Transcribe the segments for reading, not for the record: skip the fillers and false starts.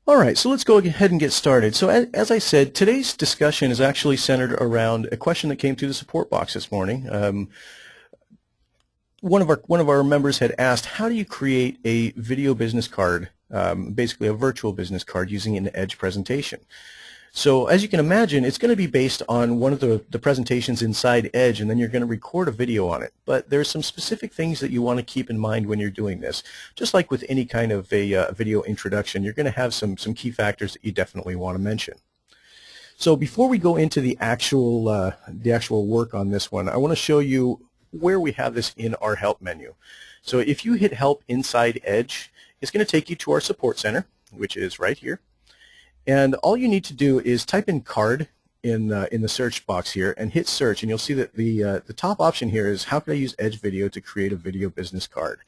All right, so let's go ahead and get started. So as I said, today's discussion is actually centered around a question that came through the support box this morning. One of our members had asked, how do you create a video business card, basically a virtual business card using an Edge presentation? So as you can imagine, it's going to be based on one of the presentations inside Edge, and then you're going to record a video on it. But there's some specific things that you want to keep in mind when you're doing this. Just like with any kind of a video introduction, you're going to have some key factors that you definitely want to mention. So before we go into the actual work on this one, I want to show you where we have this in our Help menu. So if you hit Help inside Edge, it's going to take you to our Support Center, which is right here. And all you need to do is type in card in the search box here and hit search, and you'll see that the top option here is how can I use Edge Video to create a video business card.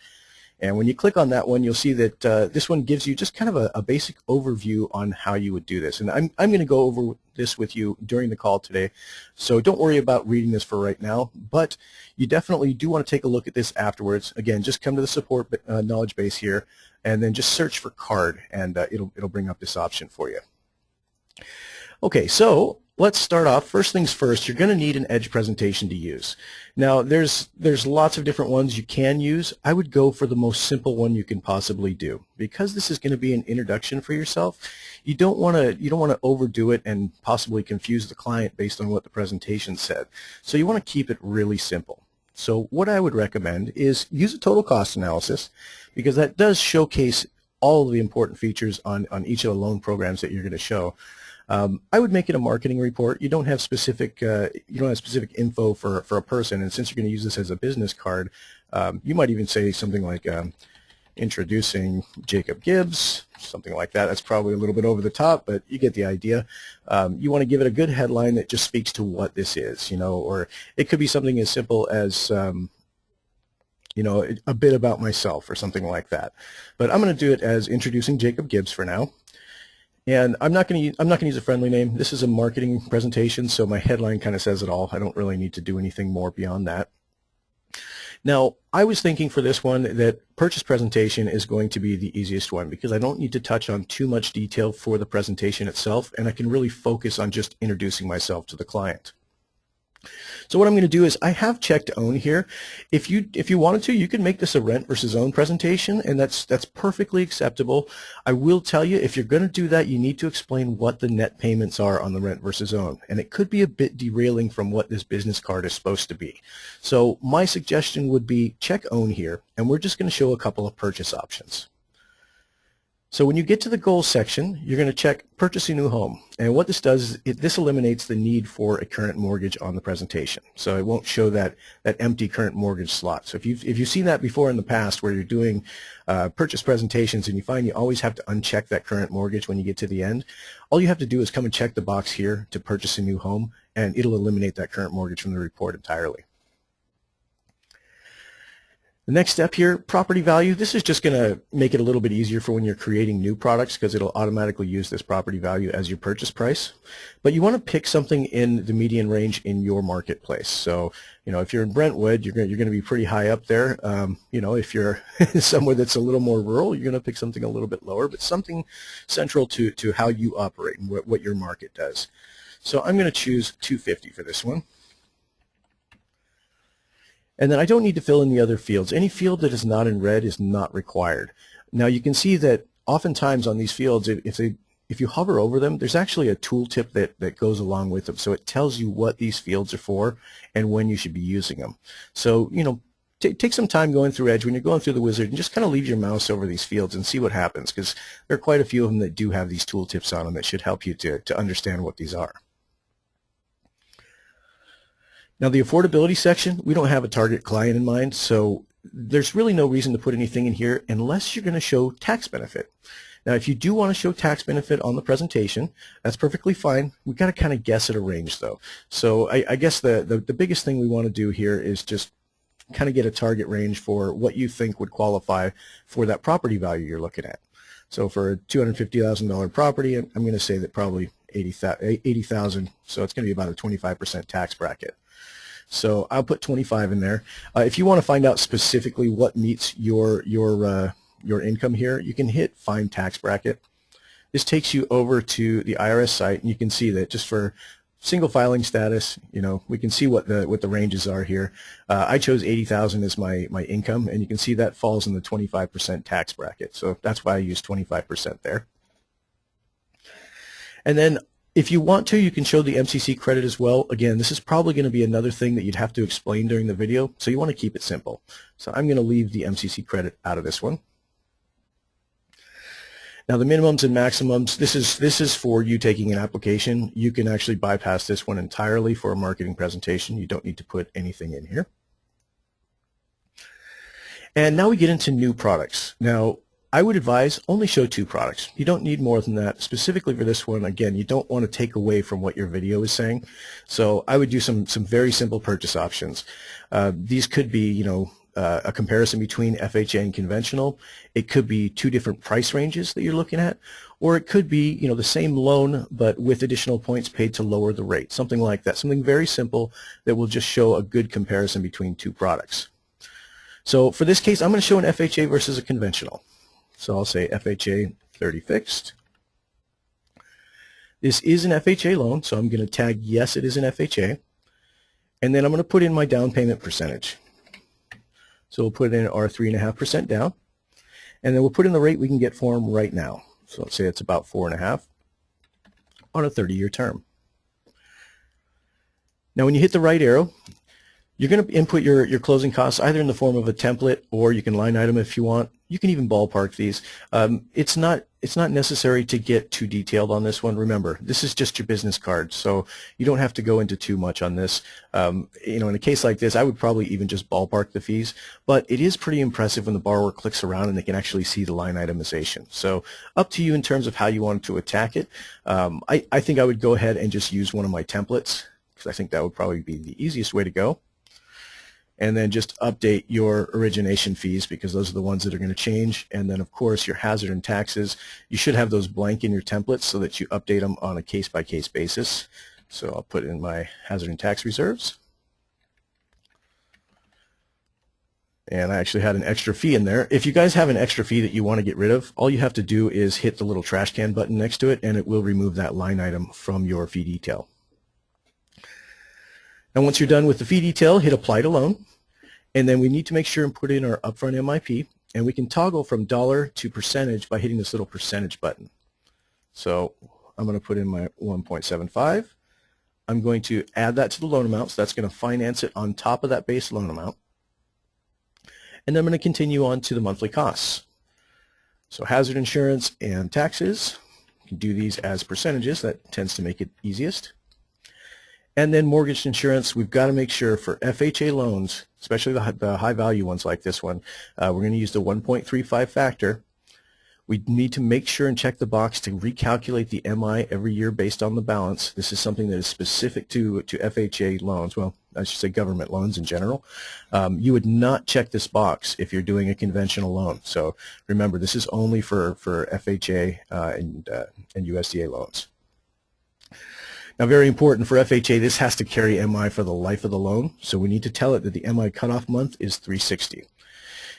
And when you click on that one, you'll see that this one gives you just kind of a basic overview on how you would do this. And I'm going to go over this with you during the call today, so don't worry about reading this for right now, but you definitely do want to take a look at this afterwards. Again, just come to the support knowledge base here and then just search for card, and it'll bring up this option for you. Okay, so let's start off. First things first, you're going to need an Edge presentation to use. Now, there's lots of different ones you can use. I would go for the most simple one you can possibly do. Because this is going to be an introduction for yourself, you don't want to overdo it and possibly confuse the client based on what the presentation said. So you want to keep it really simple. So what I would recommend is use a total cost analysis, because that does showcase all of the important features on each of the loan programs that you're going to show. I would make it a marketing report. You don't have specific info for a person, and since you're going to use this as a business card, you might even say something like introducing Jacob Gibbs, something like that. That's probably a little bit over the top, but you get the idea. You want to give it a good headline that just speaks to what this is, or it could be something as simple as a bit about myself or something like that. But I'm going to do it as introducing Jacob Gibbs for now. And I'm not going to use a friendly name. This is a marketing presentation, so my headline kind of says it all. I don't really need to do anything more beyond that. Now, I was thinking for this one that purchase presentation is going to be the easiest one, because I don't need to touch on too much detail for the presentation itself, and I can really focus on just introducing myself to the client. So what I'm going to do is I have checked own here. If you wanted to, you could make this a rent versus own presentation, and that's perfectly acceptable. I will tell you, if you're going to do that, you need to explain what the net payments are on the rent versus own, and it could be a bit derailing from what this business card is supposed to be. So my suggestion would be check own here, and we're just going to show a couple of purchase options. So when you get to the goals section, you're going to check purchase a new home. And what this does is this eliminates the need for a current mortgage on the presentation. So it won't show that empty current mortgage slot. So if you've seen that before in the past where you're doing purchase presentations and you find you always have to uncheck that current mortgage when you get to the end, all you have to do is come and check the box here to purchase a new home, and it'll eliminate that current mortgage from the report entirely. The next step here, property value. This is just going to make it a little bit easier for when you're creating new products, because it'll automatically use this property value as your purchase price. But you want to pick something in the median range in your marketplace. So, if you're in Brentwood, you're going to be pretty high up there. If you're somewhere that's a little more rural, you're going to pick something a little bit lower, but something central to how you operate and what your market does. So I'm going to choose 250 for this one. And then I don't need to fill in the other fields. Any field that is not in red is not required. Now you can see that oftentimes on these fields, if you hover over them, there's actually a tooltip that goes along with them. So it tells you what these fields are for and when you should be using them. So, take some time going through Edge when you're going through the wizard, and just kind of leave your mouse over these fields and see what happens, because there are quite a few of them that do have these tooltips on them that should help you to understand what these are. Now the affordability section, we don't have a target client in mind, so there's really no reason to put anything in here unless you're going to show tax benefit. Now if you do want to show tax benefit on the presentation, that's perfectly fine. We've got to kind of guess at a range though. So I guess the biggest thing we want to do here is just kind of get a target range for what you think would qualify for that property value you're looking at. So for a $250,000 property, I'm going to say that probably $80,000, so it's going to be about a 25% tax bracket. So I'll put 25 in there. If you want to find out specifically what meets your income here, you can hit Find Tax Bracket, this takes you over to the IRS site, and you can see that just for single filing status, we can see what the ranges are here. I chose 80,000 as my income, and you can see that falls in the 25% tax bracket. So that's why I use 25% there. And then if you want to, you can show the MCC credit as well. Again, this is probably going to be another thing that you'd have to explain during the video, so you want to keep it simple. So I'm going to leave the MCC credit out of this one. Now the minimums and maximums, this is for you taking an application. You can actually bypass this one entirely for a marketing presentation. You don't need to put anything in here. And now we get into new products. Now I would advise only show 2 products. You don't need more than that. Specifically for this one, again, you don't want to take away from what your video is saying. So I would do some very simple purchase options. These could be, a comparison between FHA and conventional. It could be 2 different price ranges that you're looking at, or it could be, the same loan but with additional points paid to lower the rate, something like that, something very simple that will just show a good comparison between 2 products. So for this case, I'm going to show an FHA versus a conventional. So I'll say FHA 30 fixed. This is an FHA loan, so I'm going to tag yes, it is an FHA, and then I'm going to put in my down payment percentage. So we'll put in our 3.5% down, and then we'll put in the rate we can get for them right now. So let's say it's about 4.5 on a 30-year term. Now when you hit the right arrow, you're going to input your closing costs either in the form of a template, or you can line item if you want. You can even ballpark these. It's not necessary to get too detailed on this one. Remember, this is just your business card, so you don't have to go into too much on this. In a case like this, I would probably even just ballpark the fees, but it is pretty impressive when the borrower clicks around and they can actually see the line itemization. So up to you in terms of how you want to attack it. I think I would go ahead and just use one of my templates, because I think that would probably be the easiest way to go. And then just update your origination fees, because those are the ones that are going to change. And then, of course, your hazard and taxes. You should have those blank in your templates so that you update them on a case-by-case basis. So I'll put in my hazard and tax reserves. And I actually had an extra fee in there. If you guys have an extra fee that you want to get rid of, all you have to do is hit the little trash can button next to it, and it will remove that line item from your fee detail. Now once you're done with the fee detail, hit apply to loan, and then we need to make sure and put in our upfront MIP, and we can toggle from dollar to percentage by hitting this little percentage button. So I'm going to put in my 1.75. I'm going to add that to the loan amount, so that's going to finance it on top of that base loan amount. And then I'm going to continue on to the monthly costs. So hazard insurance and taxes, you can do these as percentages. That tends to make it easiest. And then mortgage insurance, we've got to make sure for FHA loans, especially the high value ones like this one, we're going to use the 1.35 factor. We need to make sure and check the box to recalculate the MI every year based on the balance. This is something that is specific to FHA loans. Well, I should say government loans in general. You would not check this box if you're doing a conventional loan. So remember, this is only for FHA and USDA loans. Now, very important for FHA, this has to carry MI for the life of the loan, so we need to tell it that the MI cutoff month is 360.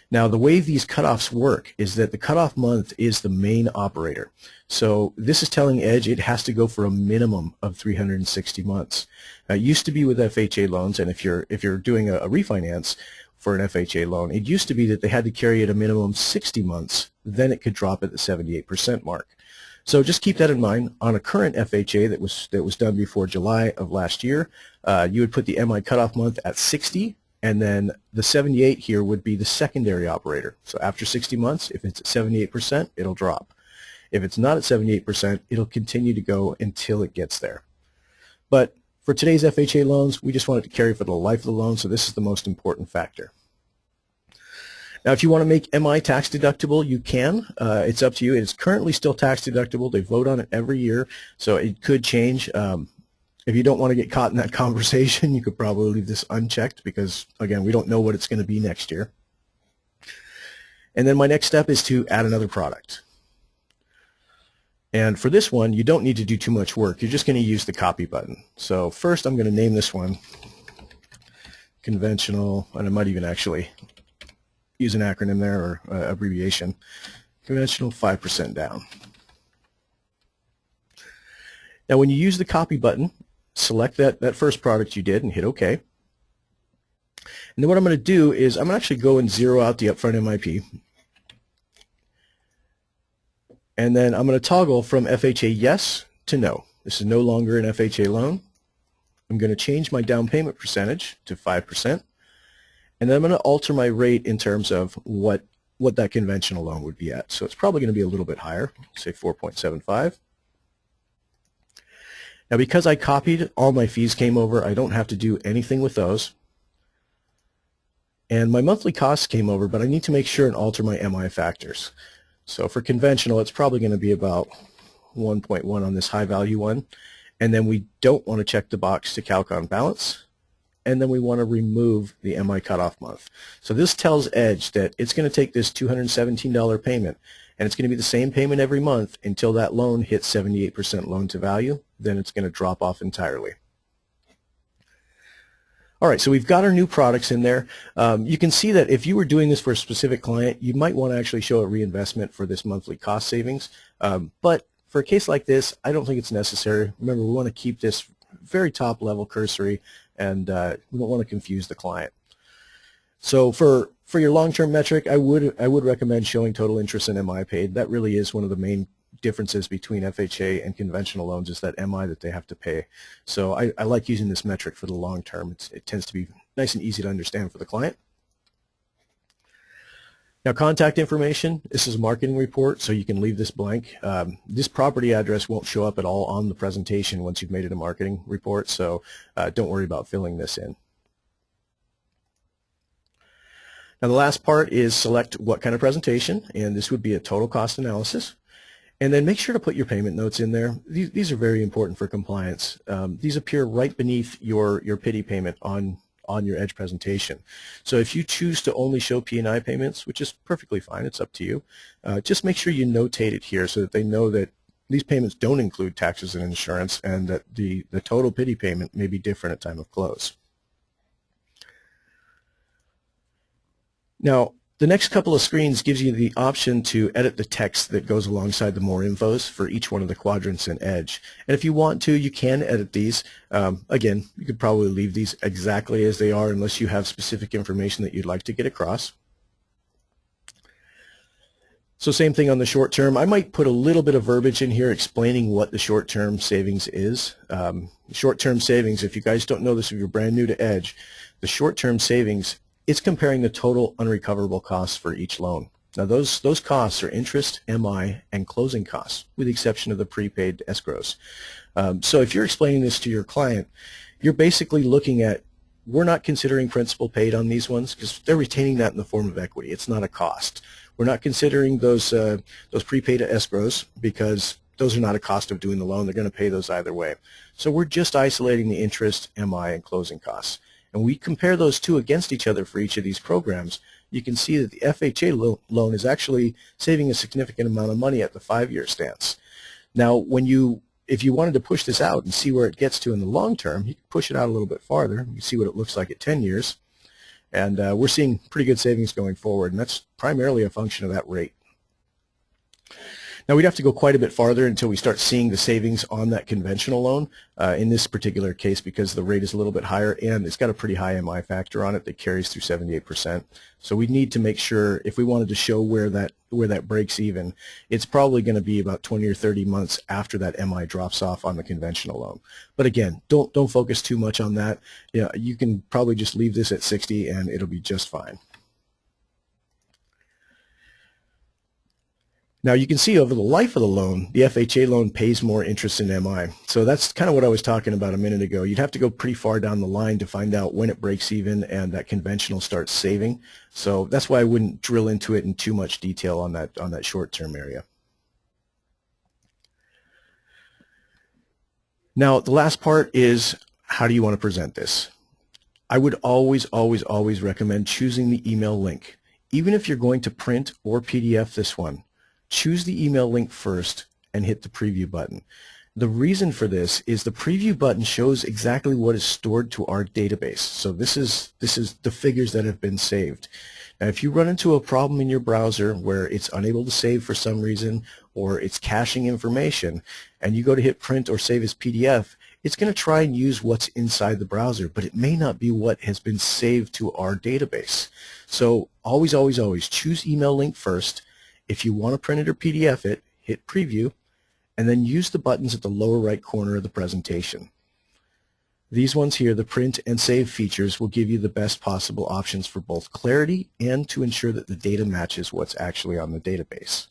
Now, the way these cutoffs work is that the cutoff month is the main operator. So this is telling Edge it has to go for a minimum of 360 months. Now, it used to be with FHA loans, and if you're doing a refinance for an FHA loan, it used to be that they had to carry it a minimum 60 months, then it could drop at the 78% mark. So just keep that in mind. On a current FHA that was done before July of last year, you would put the MI cutoff month at 60, and then the 78 here would be the secondary operator. So after 60 months, if it's at 78%, it'll drop. If it's not at 78%, it'll continue to go until it gets there. But for today's FHA loans, we just want it to carry for the life of the loan, so this is the most important factor. Now, if you want to make MI tax deductible, you can. It's up to you. It's currently still tax deductible. They vote on it every year, so it could change. If you don't want to get caught in that conversation, you could probably leave this unchecked because, again, we don't know what it's going to be next year. And then my next step is to add another product. And for this one, you don't need to do too much work. You're just going to use the copy button. So first, I'm going to name this one conventional, and I might even actually use an acronym there or abbreviation, conventional 5% down. Now when you use the copy button, select that first product you did and hit OK. And then what I'm going to do is I'm going to actually go and zero out the upfront MIP. And then I'm going to toggle from FHA yes to no. This is no longer an FHA loan. I'm going to change my down payment percentage to 5%. And then I'm going to alter my rate in terms of what that conventional loan would be at. So it's probably going to be a little bit higher, say 4.75. Now because I copied, all my fees came over. I don't have to do anything with those. And my monthly costs came over, but I need to make sure and alter my MI factors. So for conventional, it's probably going to be about 1.1 on this high value one. And then we don't want to check the box to calc on balance. And then we want to remove the MI cutoff month. So this tells Edge that it's going to take this $217 payment, and it's going to be the same payment every month until that loan hits 78% loan to value. Then it's going to drop off entirely. All right, so we've got our new products in there. You can see that if you were doing this for a specific client, you might want to actually show a reinvestment for this monthly cost savings. But for a case like this, I don't think it's necessary. Remember, we want to keep this very top level cursory, and we don't want to confuse the client. So for your long-term metric, I would recommend showing total interest in MI paid. That really is one of the main differences between FHA and conventional loans, is that MI that they have to pay. So I like using this metric for the long term. It tends to be nice and easy to understand for the client. Now contact information, this is a marketing report, so you can leave this blank. This property address won't show up at all on the presentation once you've made it a marketing report, so don't worry about filling this in. Now the last part is select what kind of presentation, and this would be a total cost analysis. And then make sure to put your payment notes in there. These are very important for compliance. These appear right beneath your PITI payment on your Edge presentation. So if you choose to only show P&I payments, which is perfectly fine, it's up to you, just make sure you notate it here so that they know that these payments don't include taxes and insurance, and that the total PITI payment may be different at time of close. Now, the next couple of screens gives you the option to edit the text that goes alongside the more infos for each one of the quadrants in Edge. And if you want to, you can edit these. Again, you could probably leave these exactly as they are unless you have specific information that you'd like to get across. So same thing on the short term. I might put a little bit of verbiage in here explaining what the short-term savings is. Short-term savings, if you guys don't know this, if you're brand new to Edge, the short-term savings, it's comparing the total unrecoverable costs for each loan. Now those costs are interest, MI, and closing costs, with the exception of the prepaid escrows. So if you're explaining this to your client, you're basically looking at, we're not considering principal paid on these ones because they're retaining that in the form of equity. It's not a cost. We're not considering those prepaid escrows because those are not a cost of doing the loan. They're going to pay those either way. So we're just isolating the interest, MI, and closing costs. And we compare those two against each other for each of these programs. You can see that the FHA loan is actually saving a significant amount of money at the 5-year stance. Now, if you wanted to push this out and see where it gets to in the long term, you can push it out a little bit farther. You can see what it looks like at 10 years. And we're seeing pretty good savings going forward, and that's primarily a function of that rate. Now, we'd have to go quite a bit farther until we start seeing the savings on that conventional loan in this particular case, because the rate is a little bit higher and it's got a pretty high MI factor on it that carries through 78%. So we need to make sure, if we wanted to show where that breaks even, it's probably going to be about 20 or 30 months after that MI drops off on the conventional loan. But again, don't focus too much on that. You can probably just leave this at 60 and it'll be just fine. Now you can see over the life of the loan, the FHA loan pays more interest in MI. So that's kind of what I was talking about a minute ago. You'd have to go pretty far down the line to find out when it breaks even and that conventional starts saving. So that's why I wouldn't drill into it in too much detail on that short-term area. Now the last part is, how do you want to present this? I would always recommend choosing the email link. Even if you're going to print or PDF this one, choose the email link first and hit the preview button. The reason for this is the preview button shows exactly what is stored to our database. So this is the figures that have been saved. Now if you run into a problem in your browser where it's unable to save for some reason, or it's caching information, and you go to hit print or save as PDF, it's going to try and use what's inside the browser, but it may not be what has been saved to our database. So always, always, always choose email link first. If you want to print it or PDF it, hit preview, and then use the buttons at the lower right corner of the presentation. These ones here, the print and save features, will give you the best possible options for both clarity and to ensure that the data matches what's actually on the database.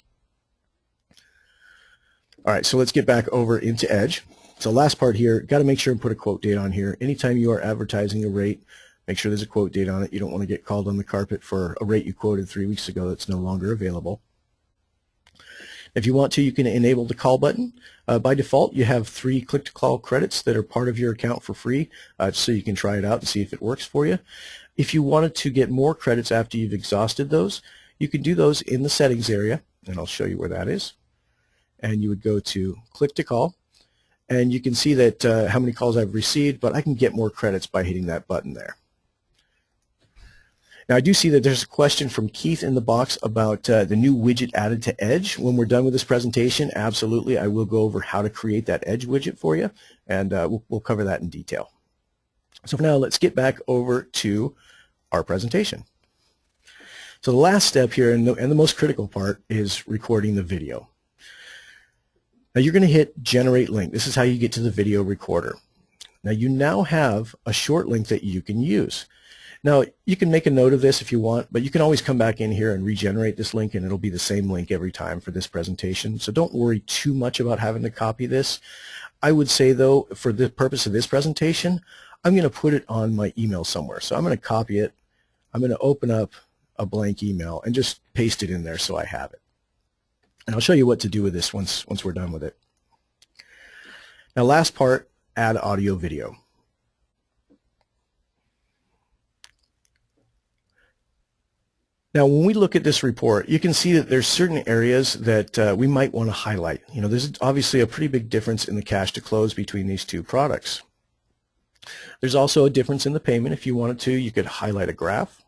All right, so let's get back over into Edge. So last part here, got to make sure and put a quote date on here. Anytime you are advertising a rate, make sure there's a quote date on it. You don't want to get called on the carpet for a rate you quoted 3 weeks ago that's no longer available. If you want to, you can enable the call button. By default, you have 3 click-to-call credits that are part of your account for free, so you can try it out and see if it works for you. If you wanted to get more credits after you've exhausted those, you can do those in the settings area, and I'll show you where that is. And you would go to click-to-call, and you can see that how many calls I've received, but I can get more credits by hitting that button there. Now I do see that there's a question from Keith in the box about the new widget added to Edge. When we're done with this presentation, absolutely, I will go over how to create that Edge widget for you, and we'll cover that in detail. So for now, let's get back over to our presentation. So the last step here, and the most critical part, is recording the video. Now you're going to hit Generate Link. This is how you get to the video recorder. Now you now have a short link that you can use. Now, you can make a note of this if you want, but you can always come back in here and regenerate this link, and it'll be the same link every time for this presentation. So don't worry too much about having to copy this. I would say, though, for the purpose of this presentation, I'm going to put it on my email somewhere. So I'm going to copy it. I'm going to open up a blank email and just paste it in there so I have it. And I'll show you what to do with this once we're done with it. Now, last part, add audio video. Now, when we look at this report, you can see that there's certain areas that we might want to highlight. You know, there's obviously a pretty big difference in the cash to close between these two products. There's also a difference in the payment. If you wanted to, you could highlight a graph.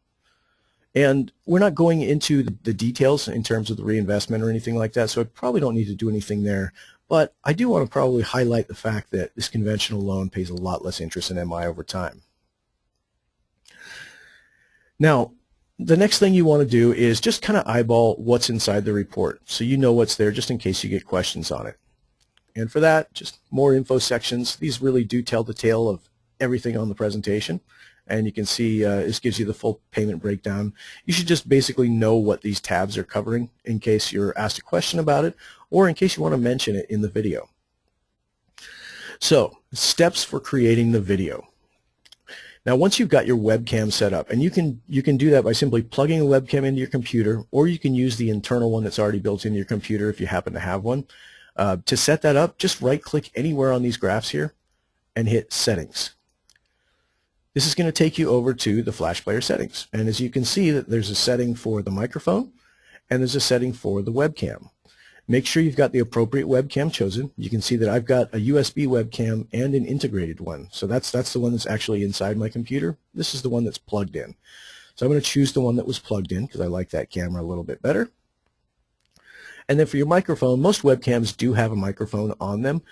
And we're not going into the details in terms of the reinvestment or anything like that, so I probably don't need to do anything there. But I do want to probably highlight the fact that this conventional loan pays a lot less interest in MI over time. Now, the next thing you want to do is just kind of eyeball what's inside the report so you know what's there just in case you get questions on it. And for that, just more info sections. These really do tell the tale of everything on the presentation. And you can see this gives you the full payment breakdown. You should just basically know what these tabs are covering in case you're asked a question about it or in case you want to mention it in the video. So, steps for creating the video. Now, once you've got your webcam set up, and you can do that by simply plugging a webcam into your computer, or you can use the internal one that's already built into your computer if you happen to have one. To set that up, just right-click anywhere on these graphs here and hit Settings. This is going to take you over to the Flash Player settings, and as you can see, that there's a setting for the microphone and there's a setting for the webcam. Make sure you've got the appropriate webcam chosen. You can see that I've got a USB webcam and an integrated one. So that's the one that's actually inside my computer. This is the one that's plugged in. So I'm going to choose the one that was plugged in because I like that camera a little bit better. And then for your microphone, most webcams do have a microphone on them,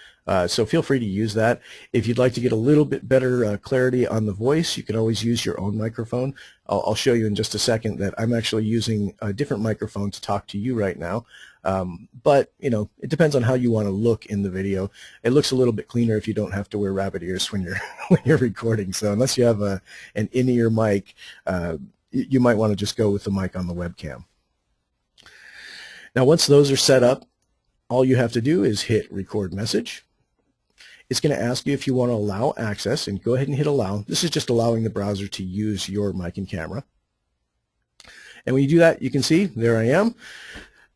so feel free to use that. If you'd like to get a little bit better clarity on the voice, you can always use your own microphone. I'll show you in just a second that I'm actually using a different microphone to talk to you right now. But, you know, it depends on how you want to look in the video. It looks a little bit cleaner if you don't have to wear rabbit ears when you're recording. So unless you have an in-ear mic, you might want to just go with the mic on the webcam. Now, once those are set up, all you have to do is hit Record Message. It's going to ask you if you want to allow access, and go ahead and hit Allow. This is just allowing the browser to use your mic and camera. And when you do that, you can see, there I am.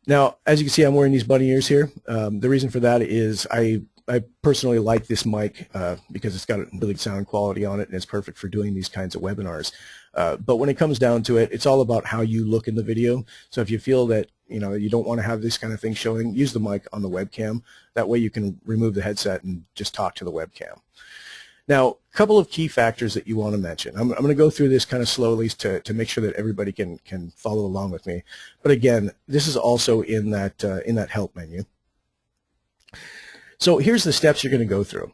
Now, as you can see, I'm wearing these bunny ears here. The reason for that is I personally like this mic because it's got a really good sound quality on it, and it's perfect for doing these kinds of webinars. But when it comes down to it, it's all about how you look in the video. So if you feel that you don't want to have this kind of thing showing, use the mic on the webcam. That way you can remove the headset and just talk to the webcam. Now, a couple of key factors that you want to mention. I'm going to go through this kind of slowly to make sure that everybody can follow along with me. But again, this is also in that help menu. So here's the steps you're going to go through.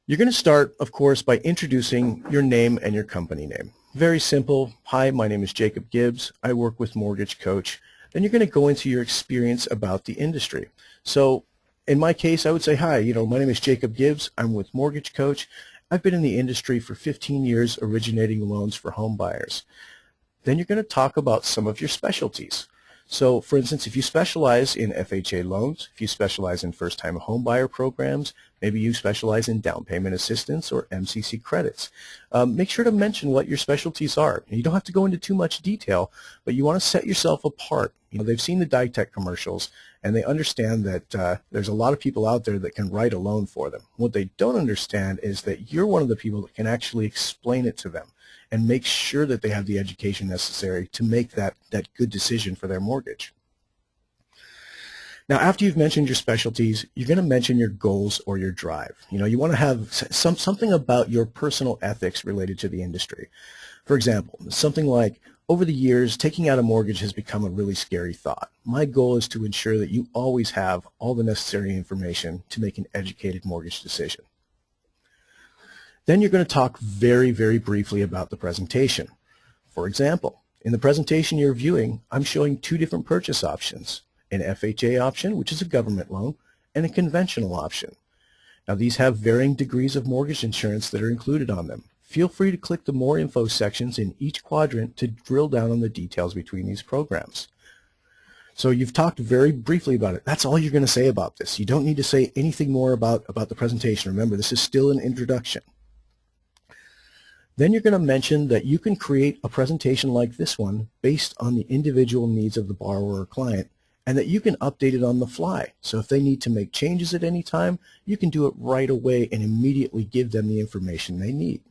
You're going to start, of course, by introducing your name and your company name. Very simple. Hi, my name is Jacob Gibbs. I work with Mortgage Coach. Then you're going to go into your experience about the industry. So in my case, I would say, hi, my name is Jacob Gibbs. I'm with Mortgage Coach. I've been in the industry for 15 years originating loans for home buyers. Then you're going to talk about some of your specialties. So, for instance, if you specialize in FHA loans, if you specialize in first-time home buyer programs, maybe you specialize in down payment assistance or MCC credits, make sure to mention what your specialties are. You don't have to go into too much detail, but you want to set yourself apart. They've seen the DiTech commercials, and they understand that there's a lot of people out there that can write a loan for them. What they don't understand is that you're one of the people that can actually explain it to them and make sure that they have the education necessary to make that good decision for their mortgage. Now, after you've mentioned your specialties, you're going to mention your goals or your drive. You want to have something about your personal ethics related to the industry. For example, something like, over the years, taking out a mortgage has become a really scary thought. My goal is to ensure that you always have all the necessary information to make an educated mortgage decision. Then you're going to talk very, very briefly about the presentation. For example, in the presentation you're viewing, I'm showing two different purchase options, an FHA option, which is a government loan, and a conventional option. Now, these have varying degrees of mortgage insurance that are included on them. Feel free to click the More Info sections in each quadrant to drill down on the details between these programs. So you've talked very briefly about it. That's all you're going to say about this. You don't need to say anything more about the presentation. Remember, this is still an introduction. Then you're going to mention that you can create a presentation like this one based on the individual needs of the borrower or client, and that you can update it on the fly. So if they need to make changes at any time, you can do it right away and immediately give them the information they need.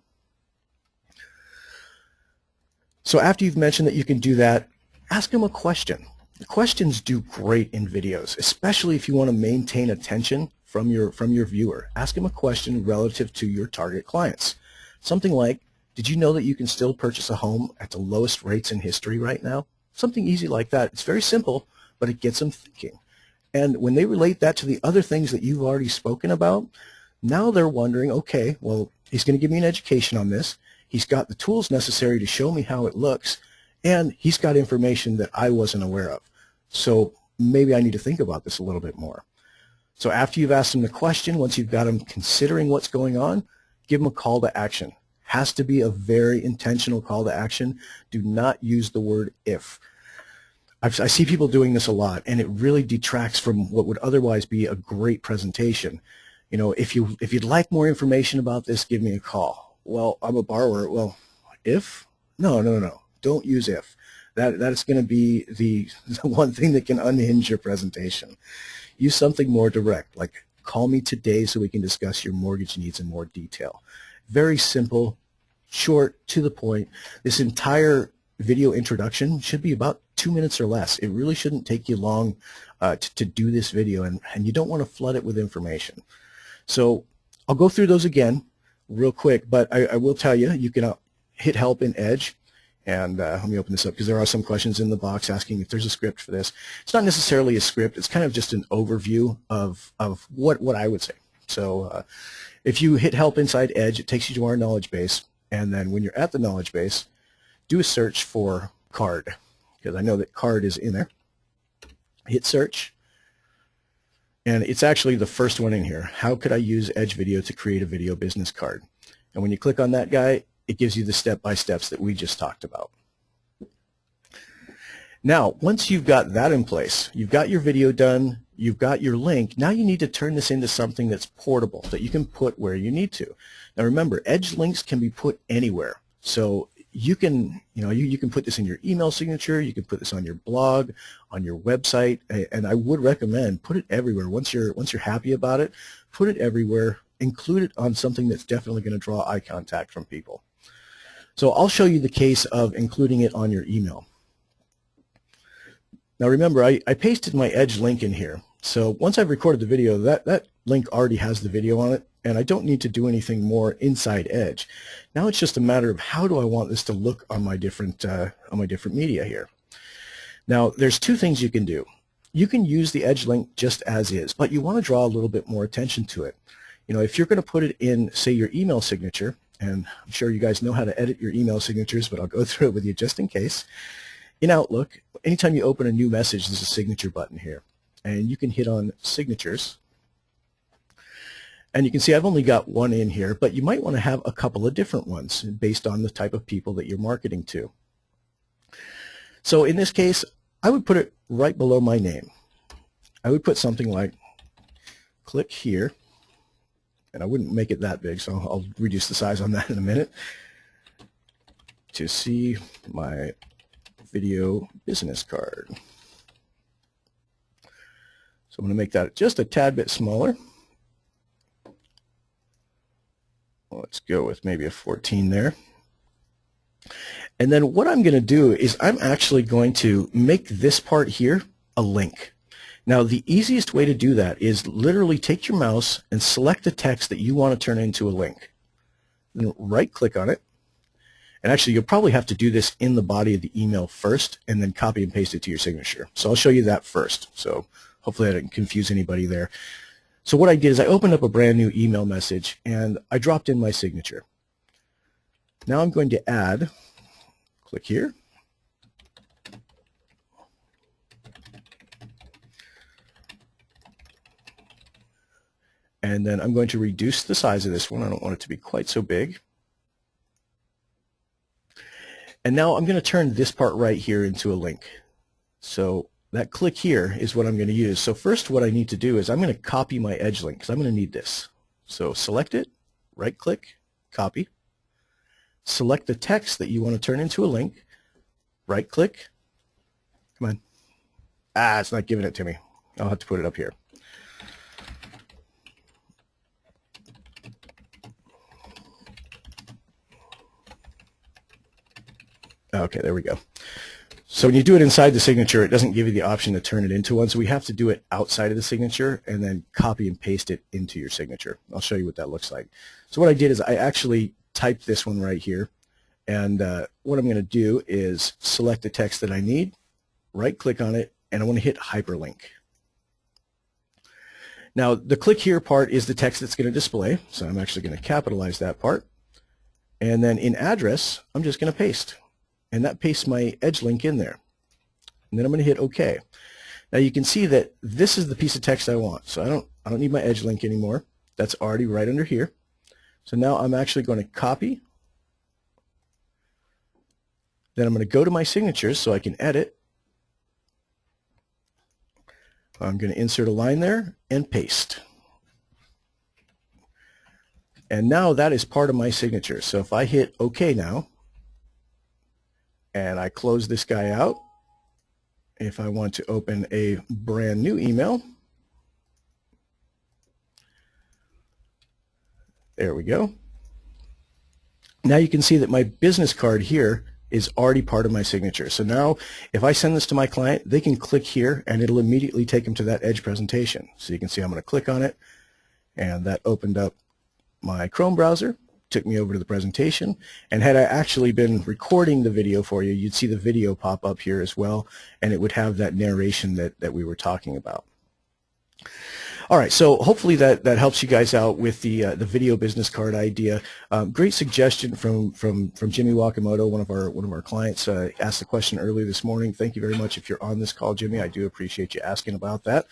So after you've mentioned that you can do that, ask them a question. The questions do great in videos, especially if you want to maintain attention from your viewer. Ask them a question relative to your target clients. Something like, did you know that you can still purchase a home at the lowest rates in history right now? Something easy like that. It's very simple, but it gets them thinking. And when they relate that to the other things that you've already spoken about, now they're wondering, okay, well, he's going to give me an education on this. He's got the tools necessary to show me how it looks, and he's got information that I wasn't aware of. So maybe I need to think about this a little bit more. So after you've asked them the question, once you've got them considering what's going on, give them a call to action. Has to be a very intentional call to action. Do not use the word if. I see people doing this a lot, and it really detracts from what would otherwise be a great presentation. If you'd like more information about this, give me a call. Well, I'm a borrower. Well, if? No. Don't use if. That's going to be the one thing that can unhinge your presentation. Use something more direct, like call me today so we can discuss your mortgage needs in more detail. Very simple, short, to the point. This entire video introduction should be about 2 minutes or less. It really shouldn't take you long to do this video, and you don't want to flood it with information. So I'll go through those again real quick, but I will tell you, you can hit help in Edge, and let me open this up because there are some questions in the box asking if there's a script for this. It's not necessarily a script. It's kind of just an overview of what I would say. So if you hit help inside Edge, it takes you to our knowledge base, and then when you're at the knowledge base, do a search for card, because I know that card is in there. Hit search, and it's actually the first one in here. How could I use Edge Video to create a video business card? And when you click on that guy, it gives you the step-by-steps that we just talked about. Now, once you've got that in place, you've got your video done, you've got your link, now you need to turn this into something that's portable, that you can put where you need to. Now remember, Edge links can be put anywhere. So you can, you can put this in your email signature, you can put this on your blog, on your website, and I would recommend put it everywhere. Once you're happy about it, put it everywhere, include it on something that's definitely going to draw eye contact from people. So I'll show you the case of including it on your email. Now remember, I pasted my Edge link in here. So once I've recorded the video, that link already has the video on it, and I don't need to do anything more inside Edge. Now it's just a matter of how do I want this to look on my different media here. Now there's two things you can do. You can use the Edge link just as is, but you want to draw a little bit more attention to it. You know, if you're going to put it in, say, your email signature, and I'm sure you guys know how to edit your email signatures, but I'll go through it with you just in case. In Outlook, anytime you open a new message, there's a signature button here, and you can hit on signatures. And you can see I've only got one in here, but you might want to have a couple of different ones based on the type of people that you're marketing to. So in this case, I would put it right below my name. I would put something like, click here, and I wouldn't make it that big, so I'll reduce the size on that in a minute, to see my video business card. So I'm going to make that just a tad bit smaller. Let's go with maybe a 14 there. And then what I'm going to do is I'm actually going to make this part here a link. Now the easiest way to do that is literally take your mouse and select the text that you want to turn into a link. Then right click on it. And actually you'll probably have to do this in the body of the email first and then copy and paste it to your signature. So I'll show you that first. So hopefully I didn't confuse anybody there. So what I did is I opened up a brand new email message and I dropped in my signature. Now I'm going to add, click here, and then I'm going to reduce the size of this one. I don't want it to be quite so big. And now I'm going to turn this part right here into a link. So that click here is what I'm going to use. So first what I need to do is I'm going to copy my Edge link because I'm going to need this. So select it, right click, copy. Select the text that you want to turn into a link, right click. Come on. It's not giving it to me. I'll have to put it up here. Okay, there we go. So when you do it inside the signature, it doesn't give you the option to turn it into one, so we have to do it outside of the signature and then copy and paste it into your signature. I'll show you what that looks like. So what I did is I actually typed this one right here, and what I'm going to do is select the text that I need, right-click on it, and I want to hit hyperlink. Now the click here part is the text that's going to display, so I'm actually going to capitalize that part, and then in address, I'm just going to paste. And that pastes my Edge link in there. And then I'm going to hit OK. Now you can see that this is the piece of text I want. So I don't need my Edge link anymore. That's already right under here. So now I'm actually going to copy. Then I'm going to go to my signatures so I can edit. I'm going to insert a line there and paste. And now that is part of my signature. So if I hit OK now, and I close this guy out, if I want to open a brand new email, there we go. Now you can see that my business card here is already part of my signature. So now if I send this to my client, they can click here and it'll immediately take them to that Edge presentation. So you can see I'm going to click on it, and that opened up my Chrome browser, took me over to the presentation, and had I actually been recording the video for you, you'd see the video pop up here as well, and it would have that narration that we were talking about. All right, so hopefully that helps you guys out with the video business card idea. Great suggestion from Jimmy Wakamoto, one of our clients. Asked the question earlier this morning. Thank you very much if you're on this call, Jimmy. I do appreciate you asking about that.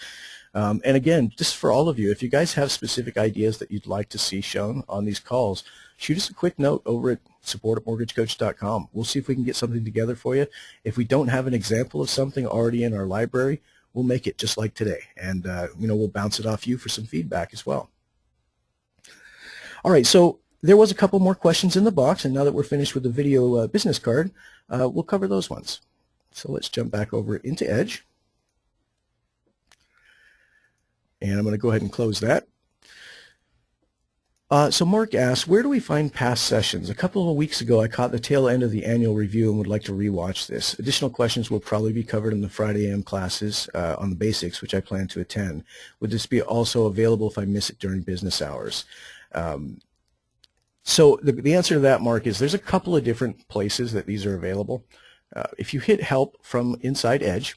And again, just for all of you, if you guys have specific ideas that you'd like to see shown on these calls, shoot us a quick note over at support@mortgagecoach.com. We'll see if we can get something together for you. If we don't have an example of something already in our library, we'll make it just like today, and we'll bounce it off you for some feedback as well. All right, so there was a couple more questions in the box, and now that we're finished with the video business card, we'll cover those ones. So let's jump back over into Edge. And I'm going to go ahead and close that. So Mark asks, where do we find past sessions? A couple of weeks ago, I caught the tail end of the annual review and would like to rewatch this. Additional questions will probably be covered in the Friday AM classes on the basics, which I plan to attend. Would this be also available if I miss it during business hours? So the answer to that, Mark, is there's a couple of different places that these are available. If you hit Help from inside Edge,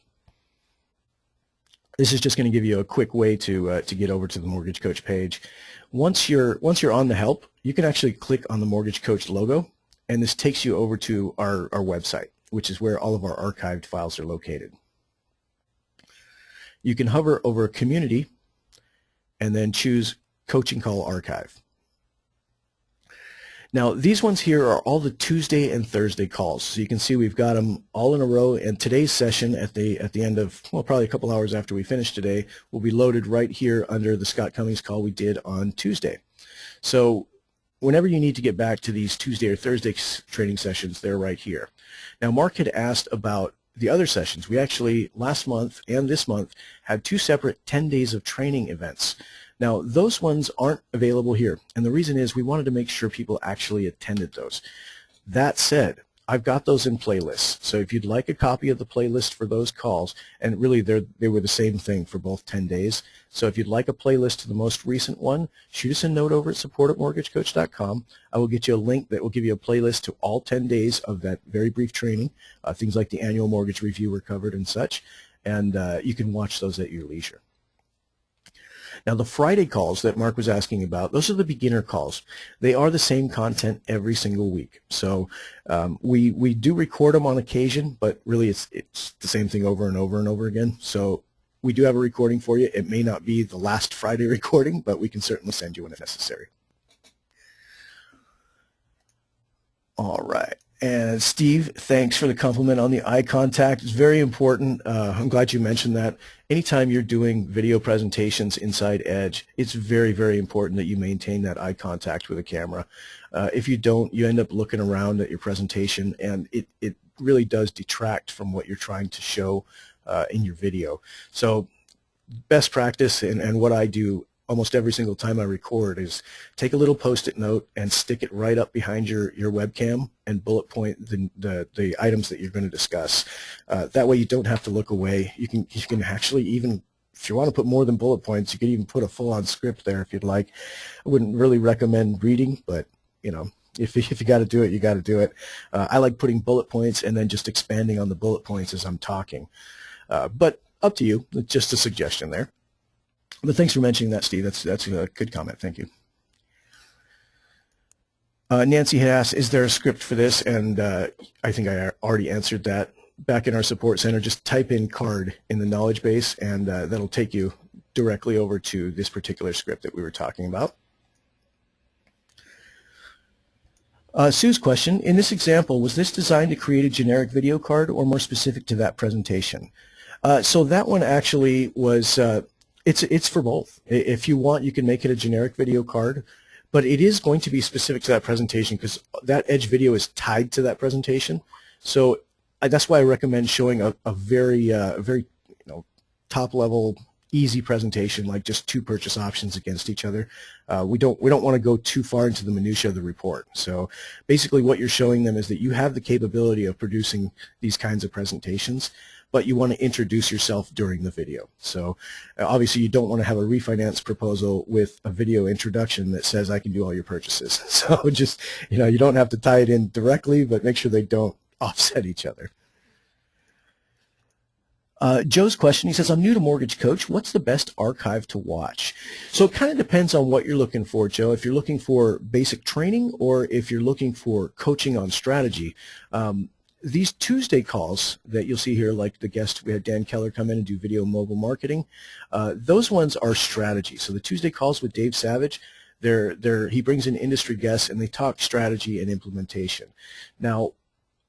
this is just going to give you a quick way to get over to the Mortgage Coach page. Once you're on the Help, you can actually click on the Mortgage Coach logo, and this takes you over to our website, which is where all of our archived files are located. You can hover over Community and then choose Coaching Call Archive. Now, these ones here are all the Tuesday and Thursday calls. So you can see we've got them all in a row, and today's session at the end of, well, probably a couple hours after we finish today, will be loaded right here under the Scott Cummings call we did on Tuesday. So whenever you need to get back to these Tuesday or Thursday training sessions, they're right here. Now, Mark had asked about the other sessions. We actually, last month and this month, had 2 separate 10 days of training events. Now, those ones aren't available here, and the reason is we wanted to make sure people actually attended those. That said, I've got those in playlists, so if you'd like a copy of the playlist for those calls, and really they were the same thing for both 10 days, so if you'd like a playlist to the most recent one, shoot us a note over at support@mortgagecoach.com. I will get you a link that will give you a playlist to all 10 days of that very brief training, things like the annual mortgage review were covered and such, and you can watch those at your leisure. Now, the Friday calls that Mark was asking about, those are the beginner calls. They are the same content every single week. So we do record them on occasion, but really it's the same thing over and over and over again. So we do have a recording for you. It may not be the last Friday recording, but we can certainly send you when it's necessary. All right. And Steve, thanks for the compliment on the eye contact. It's very important. I'm glad you mentioned that. Anytime you're doing video presentations inside Edge, it's very, very important that you maintain that eye contact with the camera. If you don't, you end up looking around at your presentation, and it really does detract from what you're trying to show in your video. So best practice, and what I do almost every single time I record, is take a little Post-it note and stick it right up behind your webcam and bullet point the items that you're going to discuss. That way you don't have to look away. You can actually, even if you want to put more than bullet points, you can even put a full-on script there if you'd like. I wouldn't really recommend reading, but you know, if you got to do it, you got to do it. I like putting bullet points and then just expanding on the bullet points as I'm talking. But up to you. Just a suggestion there. But thanks for mentioning that, Steve. That's a good comment. Thank you. Nancy had asked, is there a script for this? And I think I already answered that. Back in our support center, just type in card in the knowledge base, and that'll take you directly over to this particular script that we were talking about. Sue's question, in this example, was this designed to create a generic video card or more specific to that presentation? So that one actually was... It's for both. If you want, you can make it a generic video card, but it is going to be specific to that presentation because that Edge video is tied to that presentation. So that's why I recommend showing a very top level, easy presentation, like just 2 purchase options against each other. We don't want to go too far into the minutia of the report. So basically, what you're showing them is that you have the capability of producing these kinds of presentations, but you want to introduce yourself during the video. So obviously you don't want to have a refinance proposal with a video introduction that says I can do all your purchases. So just, you don't have to tie it in directly, but make sure they don't offset each other. Joe's question, he says, I'm new to Mortgage Coach. What's the best archive to watch? So it kind of depends on what you're looking for, Joe. If you're looking for basic training or if you're looking for coaching on strategy, these Tuesday calls that you'll see here, like the guest, we had Dan Keller come in and do video mobile marketing, those ones are strategy. So the Tuesday calls with Dave Savage, he brings in industry guests and they talk strategy and implementation. Now,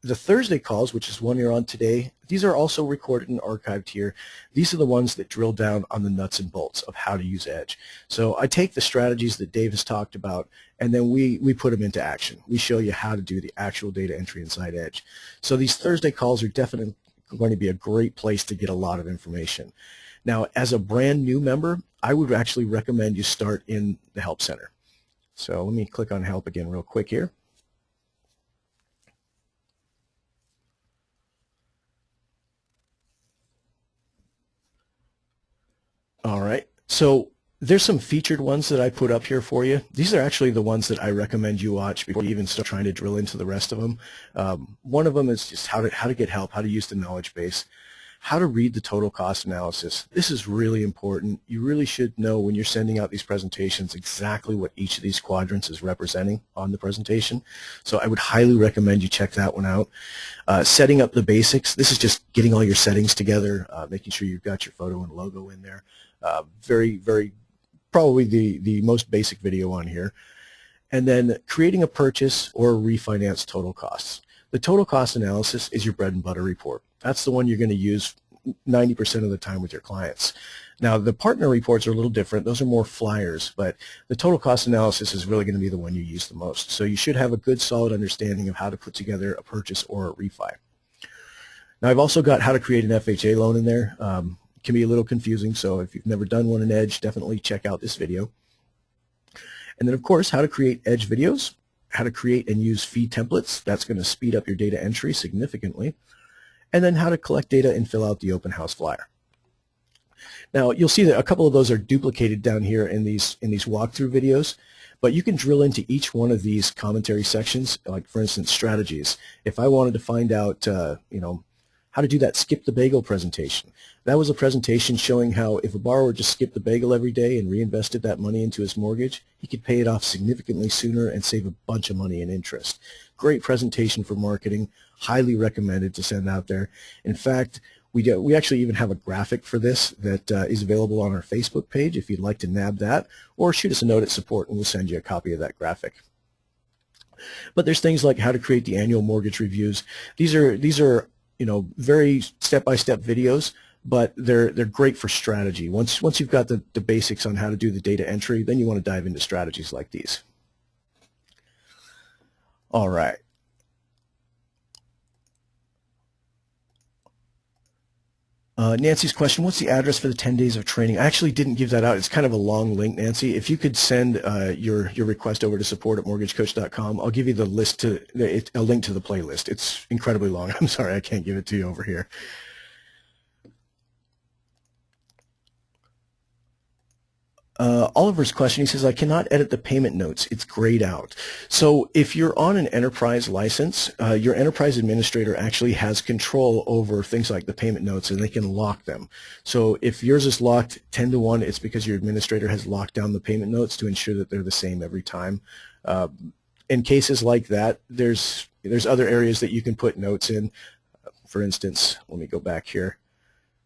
the Thursday calls, which is one you're on today, these are also recorded and archived here. These are the ones that drill down on the nuts and bolts of how to use Edge. So I take the strategies that Dave has talked about, and then we put them into action. We show you how to do the actual data entry inside Edge. So these Thursday calls are definitely going to be a great place to get a lot of information. Now, as a brand new member, I would actually recommend you start in the Help Center. So let me click on help again real quick here. All right. So there's some featured ones that I put up here for you. These are actually the ones that I recommend you watch before you even start trying to drill into the rest of them. One of them is just how to get help, how to use the knowledge base, how to read the total cost analysis. This is really important. You really should know when you're sending out these presentations exactly what each of these quadrants is representing on the presentation. So I would highly recommend you check that one out. Setting up the basics. This is just getting all your settings together, making sure you've got your photo and logo in there. Very probably the most basic video on here. And then creating a purchase or a refinance total costs. The total cost analysis is your bread and butter report. That's the one you're going to use 90% of the time with your clients. Now, the partner reports are a little different. Those are more flyers, but the total cost analysis is really going to be the one you use the most. So you should have a good, solid understanding of how to put together a purchase or a refi. Now, I've also got how to create an FHA loan in there. It can be a little confusing, so if you've never done one in Edge, definitely check out this video. And then, of course, how to create Edge videos, how to create and use fee templates. That's going to speed up your data entry significantly. And then how to collect data and fill out the open house flyer. Now, you'll see that a couple of those are duplicated down here in these walkthrough videos, but you can drill into each one of these commentary sections, like, for instance, strategies. If I wanted to find out, how to do that skip the bagel presentation. That was a presentation showing how if a borrower just skipped the bagel every day and reinvested that money into his mortgage, he could pay it off significantly sooner and save a bunch of money in interest. Great presentation for marketing, highly recommended to send out there. In fact, we actually even have a graphic for this that is available on our Facebook page if you'd like to nab that, or shoot us a note at support and we'll send you a copy of that graphic. But there's things like how to create the annual mortgage reviews. These are very step-by-step videos, but they're great for strategy. Once you've got the basics on how to do the data entry, then you want to dive into strategies like these. All right. Nancy's question, what's the address for the 10 days of training? I actually didn't give that out. It's kind of a long link, Nancy. If you could send your request over to support@mortgagecoach.com, I'll give you the list to a link to the playlist. It's incredibly long. I'm sorry, I can't give it to you over here. Oliver's question, he says, I cannot edit the payment notes. It's grayed out. So if you're on an enterprise license, your enterprise administrator actually has control over things like the payment notes, and they can lock them. So if yours is locked 10-to-1, it's because your administrator has locked down the payment notes to ensure that they're the same every time. In cases like that, there's other areas that you can put notes in. For instance, let me go back here.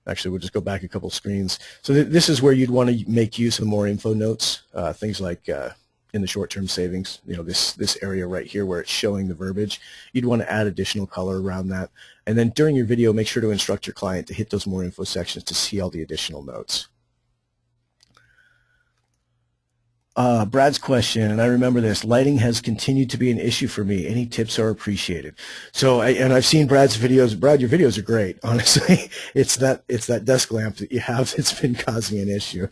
Actually, we'll just go back a couple screens. So this is where you'd want to make use of more info notes, things like in the short-term savings, this area right here where it's showing the verbiage. You'd want to add additional color around that. And then during your video, make sure to instruct your client to hit those more info sections to see all the additional notes. Brad's question, and I remember this, lighting has continued to be an issue for me. Any tips are appreciated. So, and I've seen Brad's videos. Brad, your videos are great, honestly. It's that desk lamp that you have that's been causing an issue.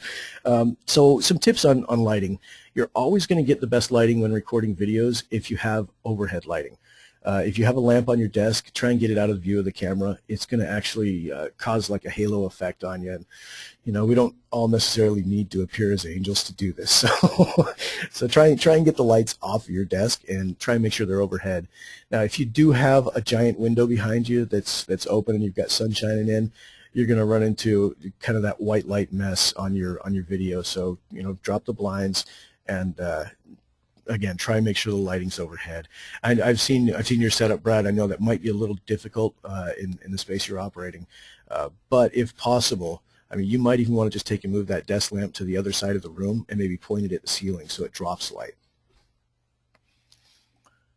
So some tips on lighting. You're always going to get the best lighting when recording videos if you have overhead lighting. If you have a lamp on your desk, try and get it out of view of the camera. It's going to actually cause like a halo effect on you. And, we don't all necessarily need to appear as angels to do this. So try and get the lights off of your desk and try and make sure they're overhead. Now, if you do have a giant window behind you that's open and you've got sun shining in, you're going to run into kind of that white light mess on your video. So, drop the blinds and again, try and make sure the lighting's overhead. And I've seen your setup, Brad. I know that might be a little difficult in the space you're operating, but if possible, you might even want to just take and move that desk lamp to the other side of the room and maybe point it at the ceiling so it drops light.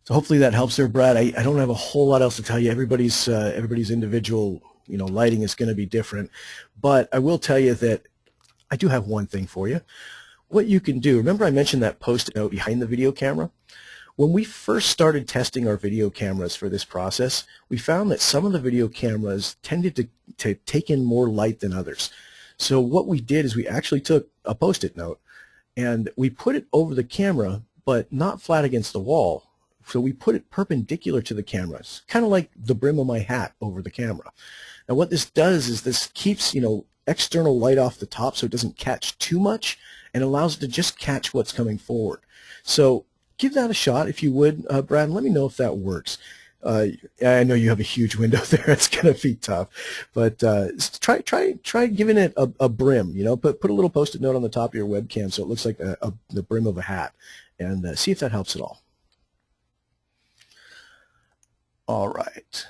So hopefully that helps there, Brad. I don't have a whole lot else to tell you. Everybody's individual lighting is going to be different, but I will tell you that I do have one thing for you. What you can do, remember I mentioned that post-it note behind the video camera? When we first started testing our video cameras for this process, we found that some of the video cameras tended to take in more light than others. So what we did is we actually took a post-it note and we put it over the camera but not flat against the wall. So we put it perpendicular to the camera, kind of like the brim of my hat over the camera. Now what this does is this keeps, external light off the top so it doesn't catch too much, and allows it to just catch what's coming forward. So give that a shot if you would, Brad, and let me know if that works. I know you have a huge window there. It's going to be tough, but try giving it a brim. Put a little post-it note on the top of your webcam so it looks like the brim of a hat, and see if that helps at all. All right.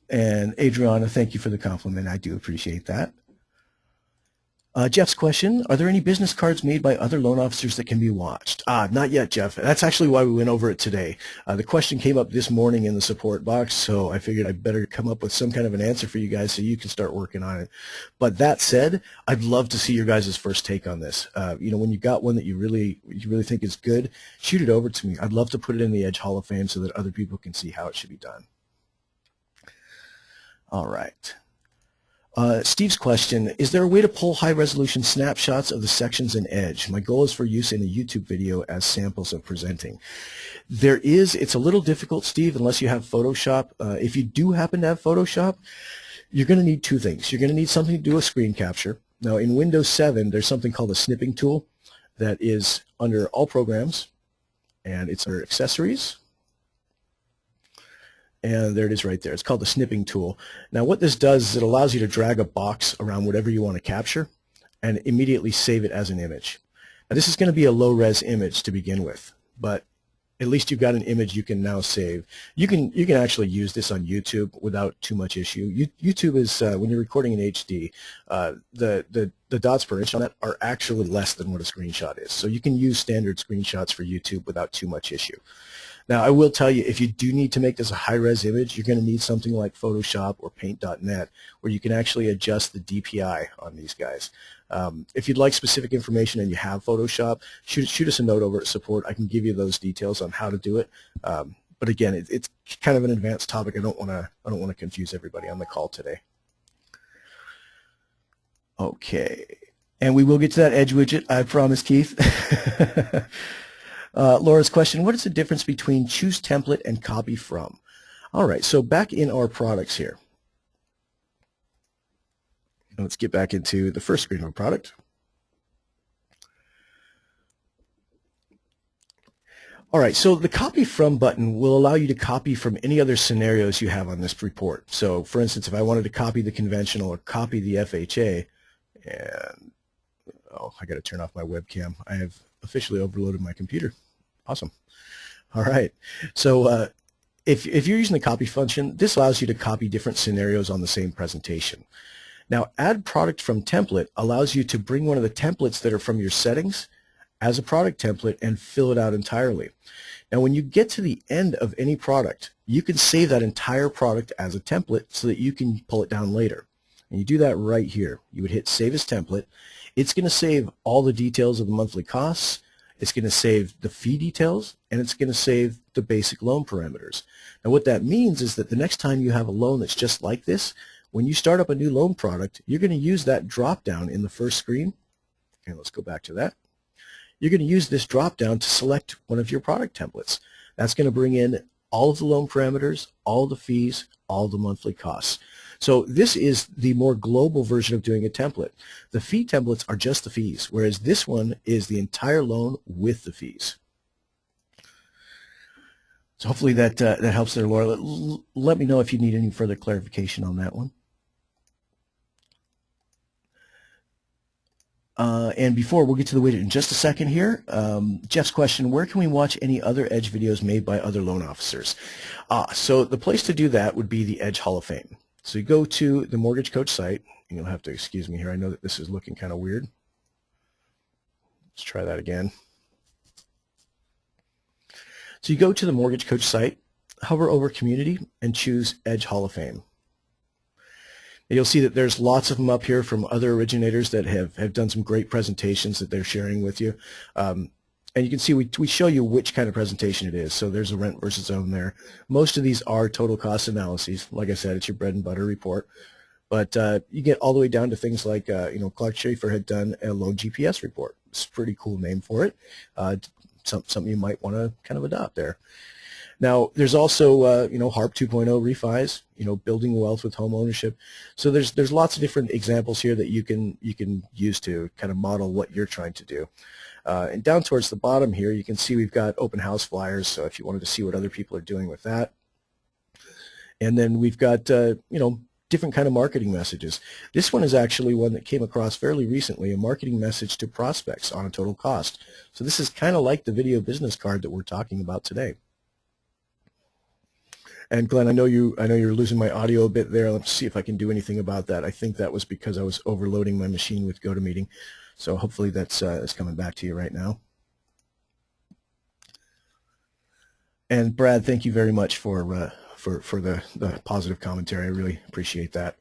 And Adriana, thank you for the compliment. I do appreciate that. Jeff's question, are there any business cards made by other loan officers that can be watched? Not yet, Jeff. That's actually why we went over it today. The question came up this morning in the support box, so I figured I'd better come up with some kind of an answer for you guys so you can start working on it. But that said, I'd love to see your guys' first take on this. When you got one that you really think is good, shoot it over to me. I'd love to put it in the Edge Hall of Fame so that other people can see how it should be done. All right. Steve's question, is there a way to pull high-resolution snapshots of the sections in Edge? My goal is for use in a YouTube video as samples of presenting. There is. It's a little difficult, Steve, unless you have Photoshop. If you do happen to have Photoshop, you're going to need two things. You're going to need something to do a screen capture. Now, in Windows 7, there's something called a snipping tool that is under All Programs, and it's under Accessories. And there it is right there. It's called the snipping tool. Now what this does is it allows you to drag a box around whatever you want to capture and immediately save it as an image. Now this is going to be a low-res image to begin with, but at least you've got an image you can now save. You can actually use this on YouTube without too much issue. YouTube is, when you're recording in HD, the dots per inch on that are actually less than what a screenshot is. So you can use standard screenshots for YouTube without too much issue. Now, I will tell you, if you do need to make this a high-res image, you're going to need something like Photoshop or Paint.net, where you can actually adjust the DPI on these guys. If you'd like specific information and you have Photoshop, shoot us a note over at support. I can give you those details on how to do it. But again, it's kind of an advanced topic. I don't want to confuse everybody on the call today. Okay, and we will get to that Edge widget, I promise, Keith. Laura's question, what is the difference between choose template and copy from? All right, so back in our products here. Let's get back into the first screen of our product. All right, so the copy from button will allow you to copy from any other scenarios you have on this report. So for instance, if I wanted to copy the conventional or copy the FHA, and I got to turn off my webcam. I have officially overloaded my computer. Awesome. All right. So if you're using the copy function, this allows you to copy different scenarios on the same presentation. Now, add product from template allows you to bring one of the templates that are from your settings as a product template and fill it out entirely. Now, when you get to the end of any product, you can save that entire product as a template so that you can pull it down later. And you do that right here. You would hit Save as Template. It's going to save all the details of the monthly costs. It's going to save the fee details, and it's going to save the basic loan parameters. Now what that means is that the next time you have a loan that's just like this, when you start up a new loan product, you're going to use that drop down in the first screen. And let's go back to that. You're going to use this drop down to select one of your product templates. That's going to bring in all of the loan parameters, all the fees, all the monthly costs. So this is the more global version of doing a template. The fee templates are just the fees, whereas this one is the entire loan with the fees. So hopefully that helps there, Laura. Let me know if you need any further clarification on that one. And before, we'll get to the widget in just a second here. Jeff's question, where can we watch any other Edge videos made by other loan officers? So the place to do that would be the Edge Hall of Fame. So you go to the Mortgage Coach site, and you'll have to excuse me here. I know that this is looking kind of weird. Let's try that again. So you go to the Mortgage Coach site, hover over Community, and choose Edge Hall of Fame. And you'll see that there's lots of them up here from other originators that have done some great presentations that they're sharing with you. And you can see we show you which kind of presentation it is. So there's a rent versus own there. Most of these are total cost analyses. Like I said, it's your bread and butter report. But you get all the way down to things like, Clark Schaefer had done a loan GPS report. It's a pretty cool name for it. something you might want to kind of adopt there. Now, there's also, HARP 2.0 refis, building wealth with home ownership. So there's lots of different examples here that you can use to kind of model what you're trying to do. And down towards the bottom here, you can see we've got open house flyers. So if you wanted to see what other people are doing with that. And then we've got, different kind of marketing messages. This one is actually one that came across fairly recently, a marketing message to prospects on a total cost. So this is kind of like the video business card that we're talking about today. And Glenn, I know you're losing my audio a bit there. Let's see if I can do anything about that. I think that was because I was overloading my machine with GoToMeeting. So hopefully that's coming back to you right now. And Brad, thank you very much for the positive commentary. I really appreciate that.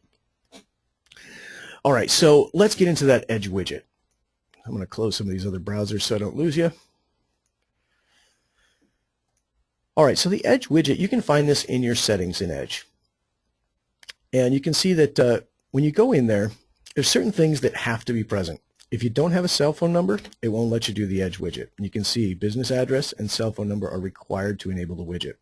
All right, so let's get into that Edge widget. I'm going to close some of these other browsers so I don't lose you. All right, so the Edge widget, you can find this in your settings in Edge. And you can see that when you go in there, there's certain things that have to be present. If you don't have a cell phone number, it won't let you do the Edge widget. And you can see business address and cell phone number are required to enable the widget.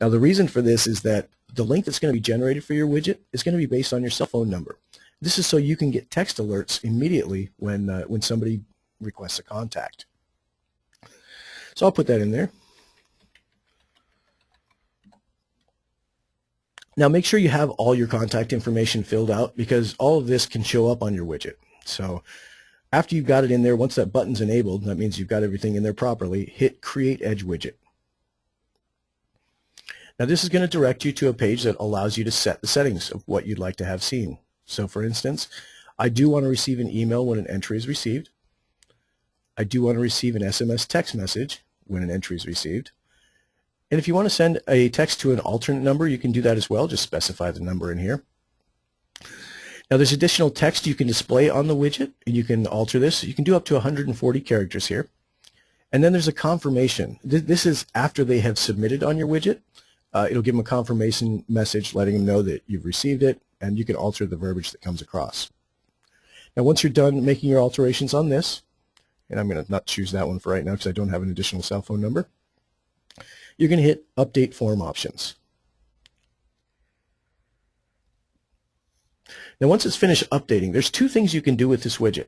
Now, the reason for this is that the link that's going to be generated for your widget is going to be based on your cell phone number. This is so you can get text alerts immediately when somebody requests a contact. So I'll put that in there. Now make sure you have all your contact information filled out because all of this can show up on your widget. So after you've got it in there, once that button's enabled, that means you've got everything in there properly, hit Create Edge Widget. Now this is going to direct you to a page that allows you to set the settings of what you'd like to have seen. So for instance, I do want to receive an email when an entry is received. I do want to receive an SMS text message when an entry is received. And if you want to send a text to an alternate number, you can do that as well. Just specify the number in here. Now there's additional text you can display on the widget, and you can alter this. You can do up to 140 characters here. And then there's a confirmation. This is after they have submitted on your widget. It'll give them a confirmation message letting them know that you've received it, and you can alter the verbiage that comes across. Now once you're done making your alterations on this, and I'm going to not choose that one for right now because I don't have an additional cell phone number, you're going to hit Update Form Options. Now once it's finished updating, there's two things you can do with this widget.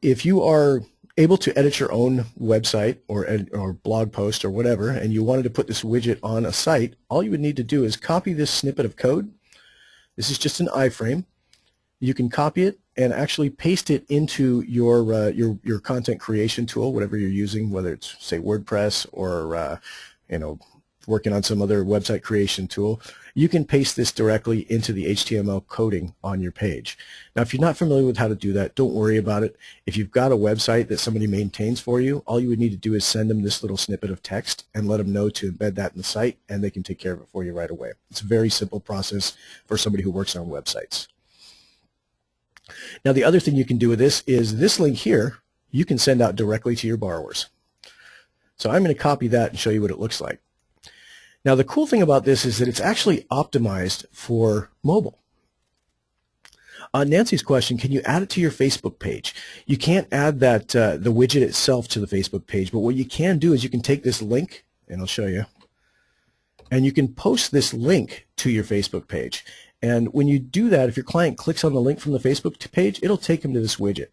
If you are able to edit your own website or blog post or whatever, and you wanted to put this widget on a site, all you would need to do is copy this snippet of code. This is just an iframe. You can copy it and actually paste it into your content creation tool, whatever you're using, whether it's say WordPress or working on some other website creation tool. You can paste this directly into the HTML coding on your page. Now, if you're not familiar with how to do that, don't worry about it. If you've got a website that somebody maintains for you, all you would need to do is send them this little snippet of text and let them know to embed that in the site, and they can take care of it for you right away. It's a very simple process for somebody who works on websites. Now, the other thing you can do with this is this link here, you can send out directly to your borrowers. So I'm going to copy that and show you what it looks like. Now the cool thing about this is that it's actually optimized for mobile. Nancy's question, can you add it to your Facebook page? You can't add that the widget itself to the Facebook page, but what you can do is you can take this link, and I'll show you, and you can post this link to your Facebook page. And when you do that, if your client clicks on the link from the Facebook page, it'll take them to this widget.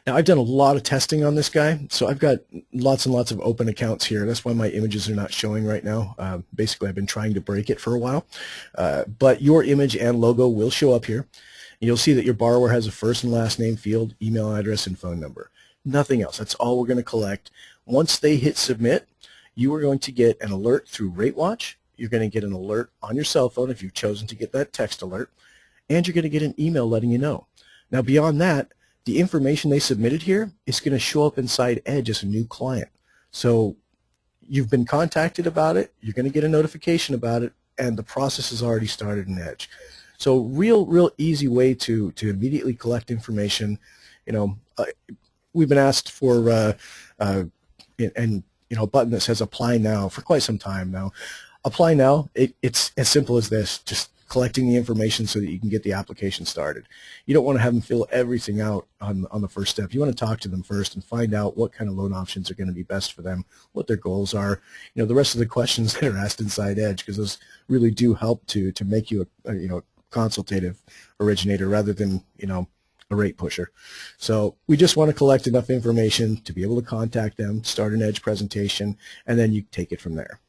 Now, I've done a lot of testing on this guy, so I've got lots and lots of open accounts here. That's why my images are not showing right now. Basically, I've been trying to break it for a while. But your image and logo will show up here. You'll see that your borrower has a first and last name field, email address, and phone number. Nothing else. That's all we're going to collect. Once they hit submit, you are going to get an alert through RateWatch. You're going to get an alert on your cell phone if you've chosen to get that text alert. And you're going to get an email letting you know. Now, beyond that, the information they submitted here is going to show up inside Edge as a new client. So you've been contacted about it, you're going to get a notification about it, and the process has already started in Edge. So real easy way to immediately collect information. We've been asked for a button that says Apply Now for quite some time now. Apply Now, it's as simple as this. Just collecting the information so that you can get the application started. You don't want to have them fill everything out on the first step. You want to talk to them first and find out what kind of loan options are going to be best for them, what their goals are, the rest of the questions that are asked inside Edge, because those really do help to make you a consultative originator rather than a rate pusher. So we just want to collect enough information to be able to contact them, start an Edge presentation, and then you take it from there.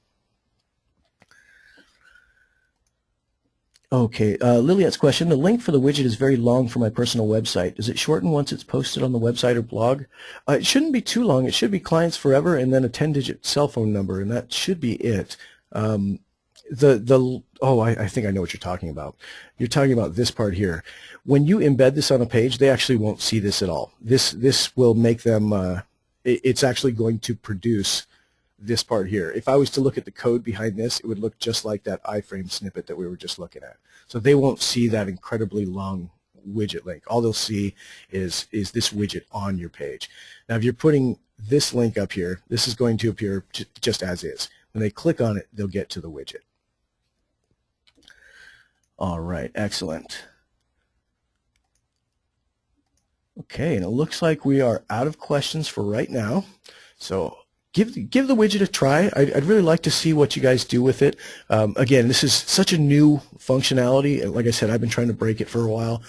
Okay, Liliette's question, the link for the widget is very long for my personal website. Does it shorten once it's posted on the website or blog? It shouldn't be too long. It should be clients forever and then a 10-digit cell phone number, and that should be it. I think I know what you're talking about. You're talking about this part here. When you embed this on a page, they actually won't see this at all. This will make them, it's actually going to produce this part here. If I was to look at the code behind this, it would look just like that iframe snippet that we were just looking at. So they won't see that incredibly long widget link. All they'll see is this widget on your page. Now if you're putting this link up here, this is going to appear just as is. When they click on it, they'll get to the widget. All right, excellent. Okay, and it looks like we are out of questions for right now. So give the widget a try. I'd really like to see what you guys do with it. Again, this is such a new functionality. Like I said, I've been trying to break it for a while.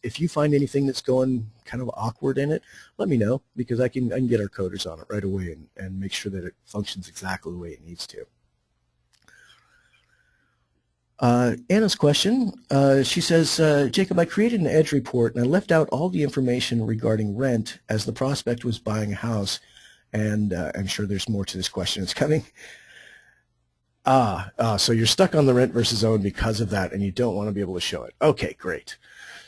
If you find anything that's going kind of awkward in it, let me know, because I can get our coders on it right away and make sure that it functions exactly the way it needs to. Anna's question, she says, Jacob, I created an Edge report and I left out all the information regarding rent as the prospect was buying a house, and I'm sure there's more to this question that's coming. So you're stuck on the rent versus own because of that and you don't want to be able to show it. Okay, great.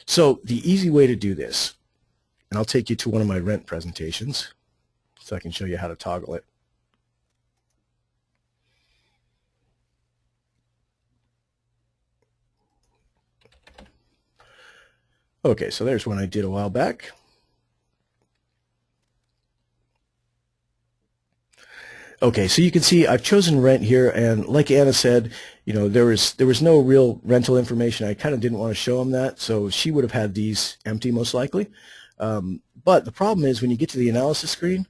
So the easy way to do this, and I'll take you to one of my rent presentations so I can show you how to toggle it. Okay, so there's one I did a while back. Okay, so you can see I've chosen rent here, and like Anna said, there was no real rental information. I kind of didn't want to show them that, so she would have had these empty most likely. But the problem is when you get to the analysis screen,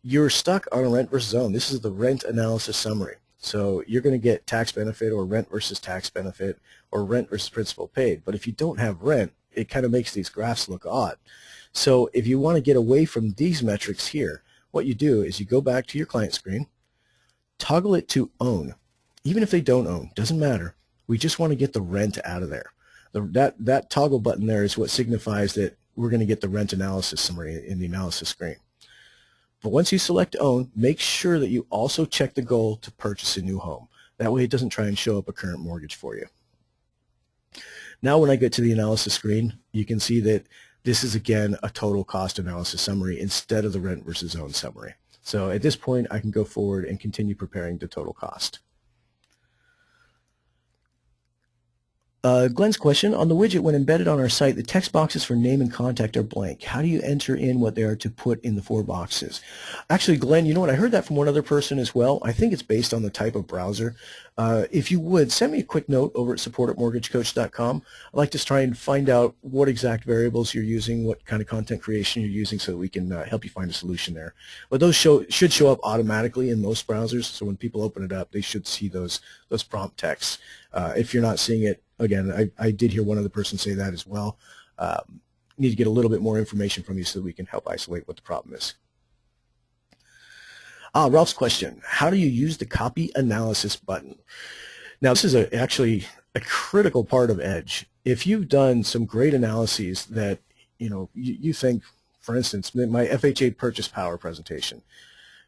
you're stuck on a rent versus own. This is the rent analysis summary. So you're going to get tax benefit or rent versus tax benefit or rent versus principal paid. But if you don't have rent, it kind of makes these graphs look odd. So if you want to get away from these metrics here, what you do is you go back to your client screen, toggle it to own. Even if they don't own, doesn't matter. We just want to get the rent out of there. That toggle button there is what signifies that we're going to get the rent analysis summary in the analysis screen. But once you select own, make sure that you also check the goal to purchase a new home. That way it doesn't try and show up a current mortgage for you. Now when I get to the analysis screen, you can see that this is again a total cost analysis summary instead of the rent versus own summary. So at this point I can go forward and continue preparing the total cost. Glenn's question, on the widget when embedded on our site, the text boxes for name and contact are blank. How do you enter in what they are to put in the 4 boxes? Actually, Glenn, you know what? I heard that from one other person as well. I think it's based on the type of browser. If you would, send me a quick note over at support@mortgagecoach.com. I'd like to try and find out what exact variables you're using, what kind of content creation you're using so that we can help you find a solution there. But those should show up automatically in most browsers, so when people open it up, they should see those prompt texts. If you're not seeing it, again, I did hear one other person say that as well. Need to get a little bit more information from you so that we can help isolate what the problem is. Ralph's question, how do you use the copy analysis button? Now, this is actually a critical part of Edge. If you've done some great analyses that you think, for instance, my FHA purchase power presentation,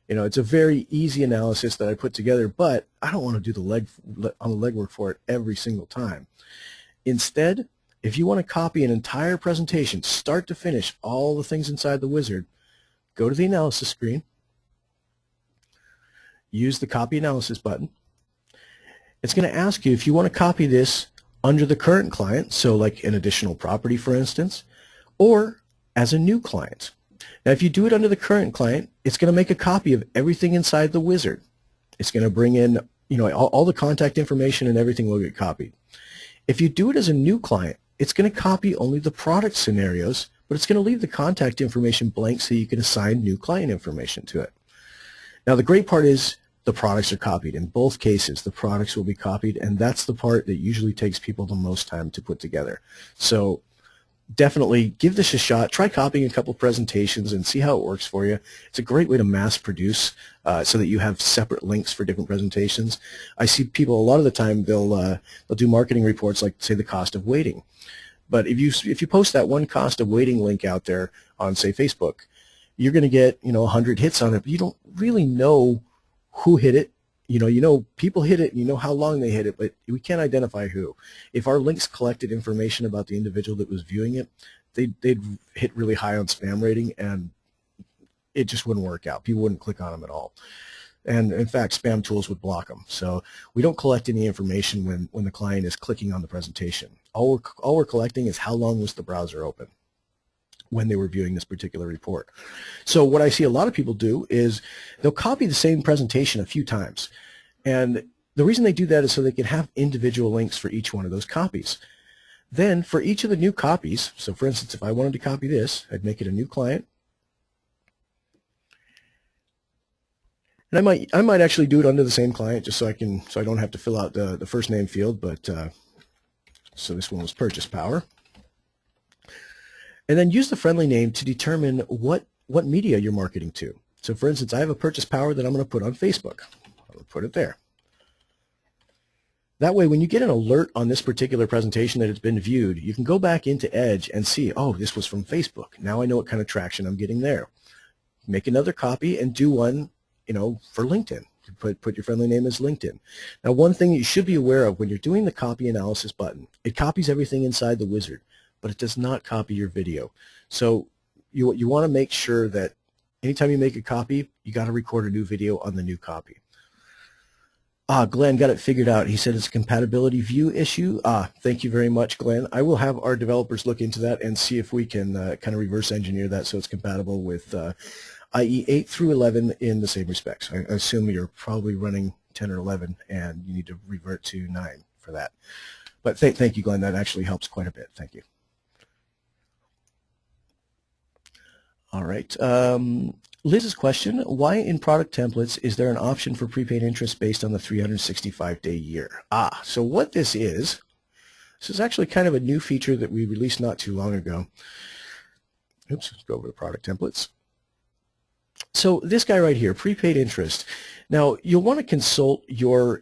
it's a very easy analysis that I put together, but I don't want to do the legwork for it every single time. Instead, if you want to copy an entire presentation, start to finish, all the things inside the wizard, go to the analysis screen, use the copy analysis button. It's going to ask you if you want to copy this under the current client, so like an additional property, for instance, or as a new client. Now, if you do it under the current client, it's going to make a copy of everything inside the wizard. It's going to bring in, all the contact information and everything will get copied. If you do it as a new client, it's going to copy only the product scenarios, but it's going to leave the contact information blank so you can assign new client information to it. Now the great part is the products are copied. In both cases, the products will be copied, and that's the part that usually takes people the most time to put together. So definitely give this a shot. Try copying a couple presentations and see how it works for you. It's a great way to mass produce so that you have separate links for different presentations. I see people a lot of the time they'll do marketing reports like, say, the cost of waiting. But if you post that one cost of waiting link out there on, say, Facebook, you're going to get 100 hits on it, but you don't really know who hit it. You know people hit it and you know how long they hit it, but we can't identify who. If our links collected information about the individual that was viewing it, they'd hit really high on spam rating, and it just wouldn't work out. People wouldn't click on them at all. And in fact, spam tools would block them. So we don't collect any information when the client is clicking on the presentation. All we're collecting is how long was the browser open when they were viewing this particular report. So what I see a lot of people do is they'll copy the same presentation a few times. And the reason they do that is so they can have individual links for each one of those copies. Then for each of the new copies, so for instance, if I wanted to copy this, I'd make it a new client. And I might actually do it under the same client just so I don't have to fill out the first name field, but so this one was Purchase Power. And then use the friendly name to determine what media you're marketing to. So for instance, I have a Purchase Power that I'm going to put on Facebook. I'm going to put it there. That way, when you get an alert on this particular presentation that it's been viewed, you can go back into Edge and see, oh, this was from Facebook. Now I know what kind of traction I'm getting there. Make another copy and do one, for LinkedIn. Put your friendly name as LinkedIn. Now, one thing you should be aware of when you're doing the copy analysis button, it copies everything inside the wizard, but it does not copy your video. So you want to make sure that anytime you make a copy, you got to record a new video on the new copy. Glenn got it figured out. He said it's a compatibility view issue. Thank you very much, Glenn. I will have our developers look into that and see if we can kind of reverse engineer that so it's compatible with IE 8 through 11 in the same respects. I assume you're probably running 10 or 11 and you need to revert to 9 for that. But thank you, Glenn. That actually helps quite a bit. Thank you. All right. Liz's question, why in product templates is there an option for prepaid interest based on the 365-day year? So what this is actually kind of a new feature that we released not too long ago. Oops, let's go over to product templates. So this guy right here, prepaid interest. Now you'll want to consult your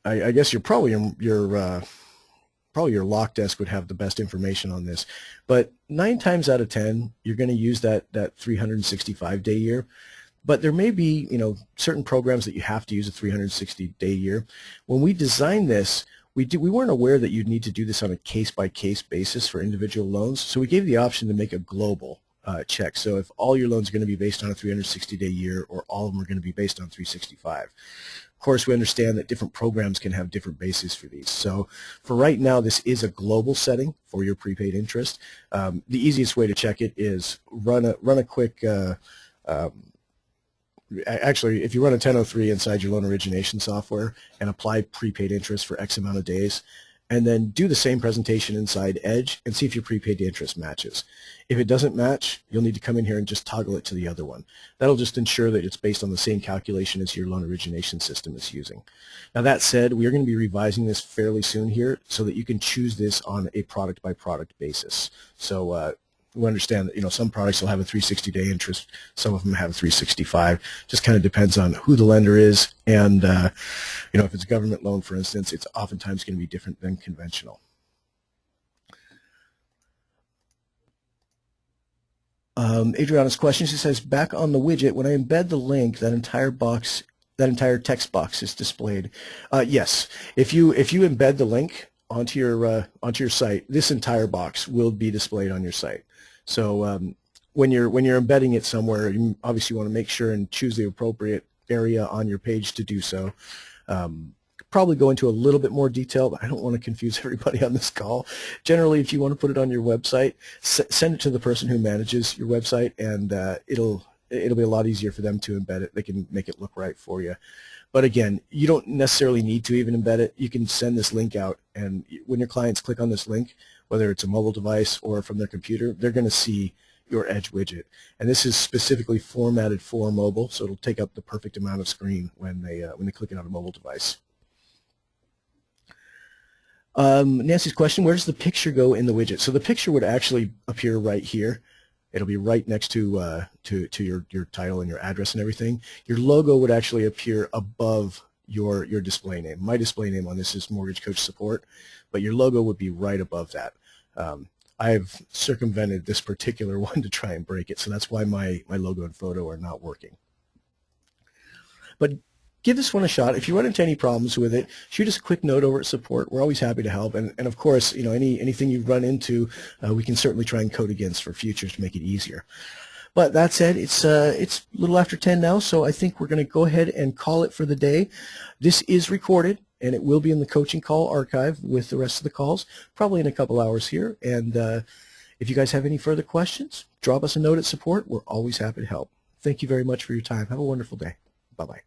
I guess probably your lock desk would have the best information on this, but 9 times out of 10 you're going to use that 365-day year. But there may be certain programs that you have to use a 360-day year. When we designed this, we weren't aware that you'd need to do this on a case-by-case basis for individual loans, so we gave the option to make a global check. So if all your loans are going to be based on a 360-day year, or all of them are going to be based on 365. Of course, we understand that different programs can have different bases for these. So for right now, this is a global setting for your prepaid interest. The easiest way to check it is run a quick, actually, if you run a 1003 inside your loan origination software and apply prepaid interest for X amount of days, and then do the same presentation inside Edge and see if your prepaid interest matches. If it doesn't match, you'll need to come in here and just toggle it to the other one. That'll just ensure that it's based on the same calculation as your loan origination system is using. Now that said, we are going to be revising this fairly soon here so that you can choose this on a product-by-product basis. So we understand that some products will have a 360-day interest, some of them have 365. Just kind of depends on who the lender is, and if it's a government loan, for instance, it's oftentimes going to be different than conventional. Adriana's question, she says, back on the widget, when I embed the link, that entire text box is displayed. Yes, if you embed the link onto your site, this entire box will be displayed on your site. So when you're embedding it somewhere, you obviously want to make sure and choose the appropriate area on your page to do so. Probably go into a little bit more detail, but I don't want to confuse everybody on this call. Generally, if you want to put it on your website, send it to the person who manages your website, and it'll be a lot easier for them to embed it. They can make it look right for you. But again, you don't necessarily need to even embed it. You can send this link out, and when your clients click on this link, whether it's a mobile device or from their computer, they're going to see your Edge widget. And this is specifically formatted for mobile, so it'll take up the perfect amount of screen when they click it on a mobile device. Nancy's question, where does the picture go in the widget? So the picture would actually appear right here. It'll be right next to your title and your address and everything. Your logo would actually appear above your display name. My display name on this is Mortgage Coach Support, but your logo would be right above that. I've circumvented this particular one to try and break it, so that's why my logo and photo are not working. But give this one a shot. If you run into any problems with it, shoot us a quick note over at support. We're always happy to help. And of course, you know, anything you run into, we can certainly try and code against for futures to make it easier. But that said, it's a little after 10 now, so I think we're going to go ahead and call it for the day. This is recorded, and it will be in the coaching call archive with the rest of the calls, probably in a couple hours here. And if you guys have any further questions, drop us a note at support. We're always happy to help. Thank you very much for your time. Have a wonderful day. Bye-bye.